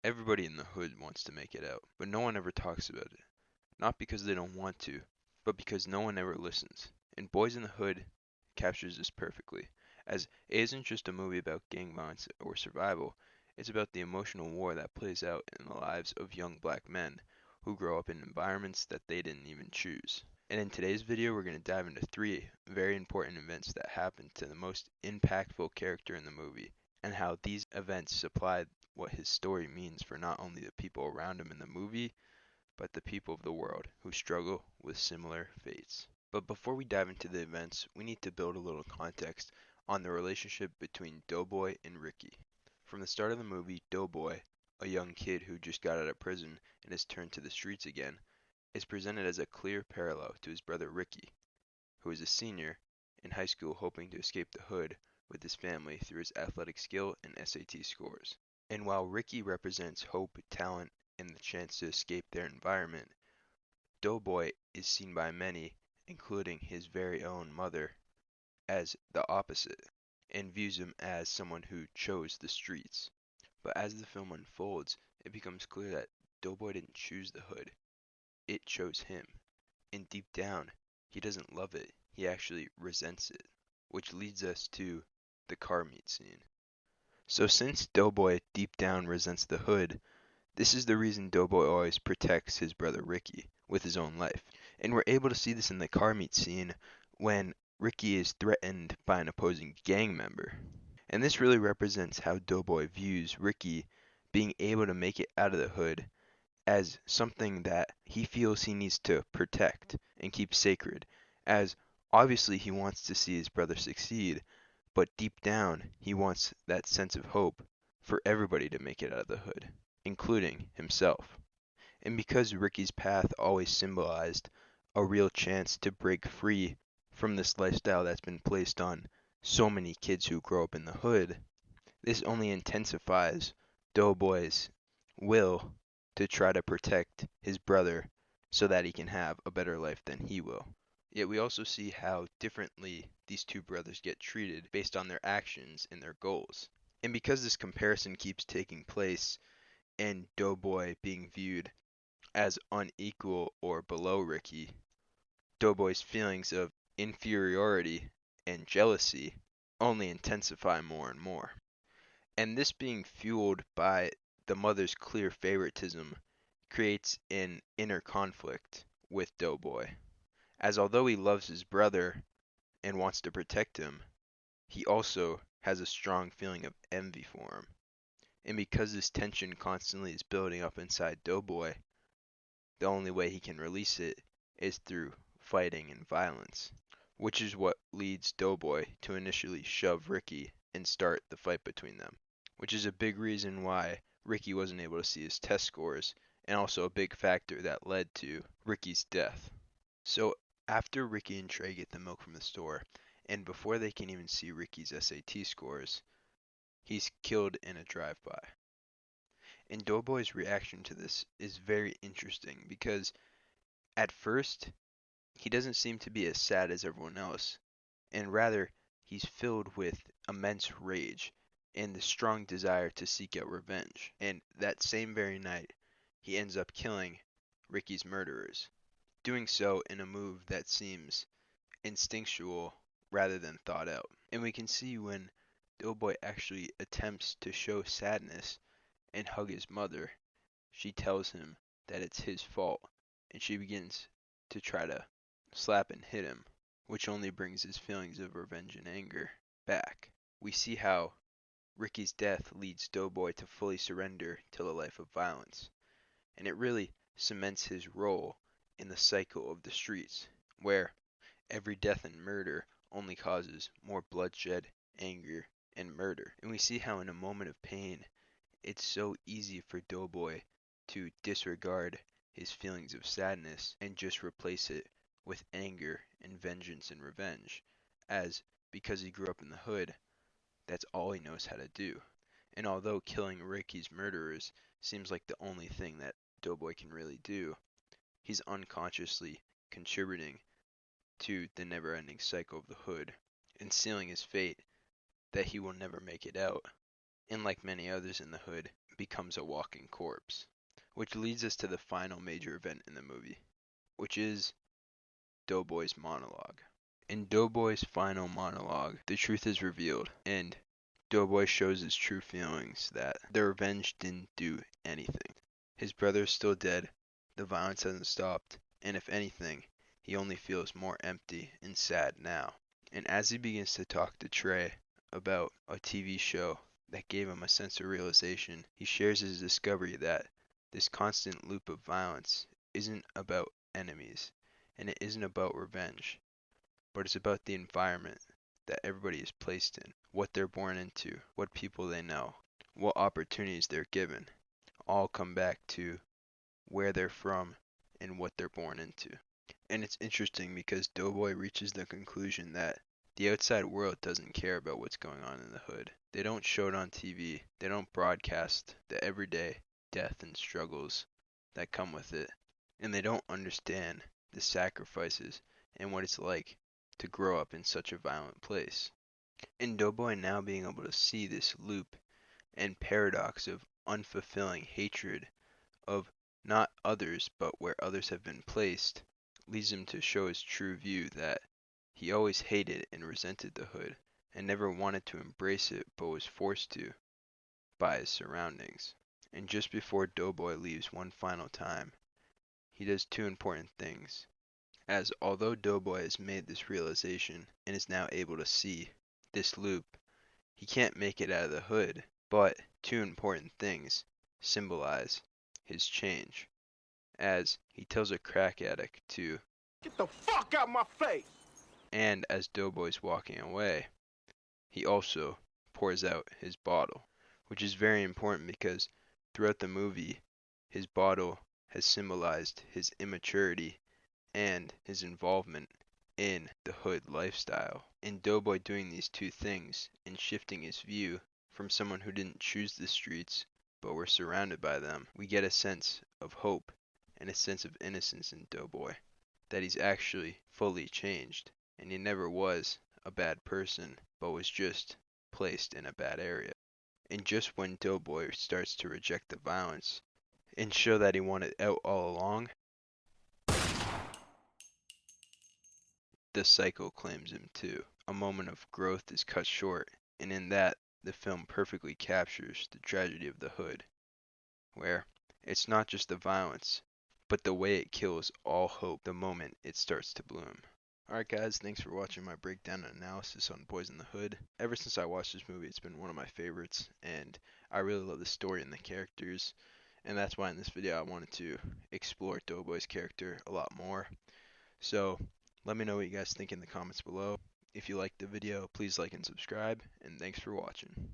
Everybody in the hood wants to make it out, but no one ever talks about it. Not because they don't want to, but because no one ever listens. And Boys in the Hood captures this perfectly, as it isn't just a movie about gang violence or survival, it's about the emotional war that plays out in the lives of young black men who grow up in environments that they didn't even choose. And in today's video, we're going to dive into three very important events that happened to the most impactful character in the movie, and how these events supply what his story means for not only the people around him in the movie, but the people of the world who struggle with similar fates. But before we dive into the events, we need to build a little context on the relationship between Doughboy and Ricky. From the start of the movie, Doughboy, a young kid who just got out of prison and has turned to the streets again, is presented as a clear parallel to his brother Ricky, who is a senior in high school hoping to escape the hood with his family through his athletic skill and SAT scores. And while Ricky represents hope, talent, and the chance to escape their environment, Doughboy is seen by many, including his very own mother, as the opposite, and views him as someone who chose the streets. But as the film unfolds, it becomes clear that Doughboy didn't choose the hood, it chose him. And deep down, he doesn't love it, he actually resents it, which leads us to the car meet scene. So since Doughboy deep down resents the hood, this is the reason Doughboy always protects his brother Ricky with his own life. And we're able to see this in the car meet scene when Ricky is threatened by an opposing gang member. And this really represents how Doughboy views Ricky being able to make it out of the hood as something that he feels he needs to protect and keep sacred, as obviously he wants to see his brother succeed, but deep down he wants that sense of hope for everybody to make it out of the hood, including himself. And because Ricky's path always symbolized a real chance to break free from this lifestyle that's been placed on so many kids who grow up in the hood, this only intensifies Doughboy's will to try to protect his brother so that he can have a better life than he will. Yet we also see how differently these two brothers get treated based on their actions and their goals. And because this comparison keeps taking place and Doughboy being viewed as unequal or below Ricky, Doughboy's feelings of inferiority and jealousy only intensify more and more. And this being fueled by the mother's clear favoritism creates an inner conflict with Doughboy, as although he loves his brother and wants to protect him, he also has a strong feeling of envy for him. And because this tension constantly is building up inside Doughboy, the only way he can release it is through fighting and violence, which is what leads Doughboy to initially shove Ricky and start the fight between them, which is a big reason why Ricky wasn't able to see his test scores, and also a big factor that led to Ricky's death. So after Ricky and Trey get the milk from the store, and before they can even see Ricky's SAT scores, he's killed in a drive-by. And Doughboy's reaction to this is very interesting because at first he doesn't seem to be as sad as everyone else, and rather he's filled with immense rage and the strong desire to seek out revenge. And that same very night, he ends up killing Ricky's murderers, doing so in a move that seems instinctual rather than thought out. And we can see when Doughboy actually attempts to show sadness and hug his mother, she tells him that it's his fault, and she begins to try to slap and hit him, which only brings his feelings of revenge and anger back. We see how Ricky's death leads Doughboy to fully surrender to a life of violence, and it really cements his role in the cycle of the streets, where every death and murder only causes more bloodshed, anger, and murder. And we see how in a moment of pain, it's so easy for Doughboy to disregard his feelings of sadness and just replace it with anger and vengeance and revenge, as because he grew up in the hood, that's all he knows how to do. And although killing Ricky's murderers seems like the only thing that Doughboy can really do, he's unconsciously contributing to the never-ending cycle of the hood and sealing his fate that he will never make it out. And like many others in the hood, becomes a walking corpse. Which leads us to the final major event in the movie, which is Doughboy's monologue. In Doughboy's final monologue, the truth is revealed, and Doughboy shows his true feelings that the revenge didn't do anything. His brother is still dead, the violence hasn't stopped, and if anything, he only feels more empty and sad now. And as he begins to talk to Trey about a TV show that gave him a sense of realization, he shares his discovery that this constant loop of violence isn't about enemies, and it isn't about revenge, but it's about the environment that everybody is placed in, what they're born into, what people they know, what opportunities they're given, all come back to where they're from and what they're born into. And it's interesting because Doughboy reaches the conclusion that the outside world doesn't care about what's going on in the hood. They don't show it on TV. They don't broadcast the everyday death and struggles that come with it. And they don't understand the sacrifices and what it's like to grow up in such a violent place. And Doughboy now being able to see this loop and paradox of unfulfilling hatred of not others but where others have been placed leads him to show his true view that he always hated and resented the hood and never wanted to embrace it but was forced to by his surroundings. And just before Doughboy leaves one final time, he does two important things. As although Doughboy has made this realization and is now able to see this loop, he can't make it out of the hood, but two important things symbolize his change. As he tells a crack addict to get the fuck out my face! And as Doughboy's walking away, he also pours out his bottle, which is very important because throughout the movie, his bottle has symbolized his immaturity and his involvement in the hood lifestyle. In Doughboy doing these two things and shifting his view from someone who didn't choose the streets but were surrounded by them, we get a sense of hope and a sense of innocence in Doughboy, that he's actually fully changed and he never was a bad person but was just placed in a bad area. And just when Doughboy starts to reject the violence and show that he wanted out all along, the cycle claims him too. A moment of growth is cut short, and in that, the film perfectly captures the tragedy of the hood, where it's not just the violence, but the way it kills all hope the moment it starts to bloom. Alright guys, thanks for watching my breakdown and analysis on Boyz n the Hood. Ever since I watched this movie, it's been one of my favorites, and I really love the story and the characters, and that's why in this video I wanted to explore Doughboy's character a lot more. So, let me know what you guys think in the comments below. If you liked the video, please like and subscribe, and thanks for watching.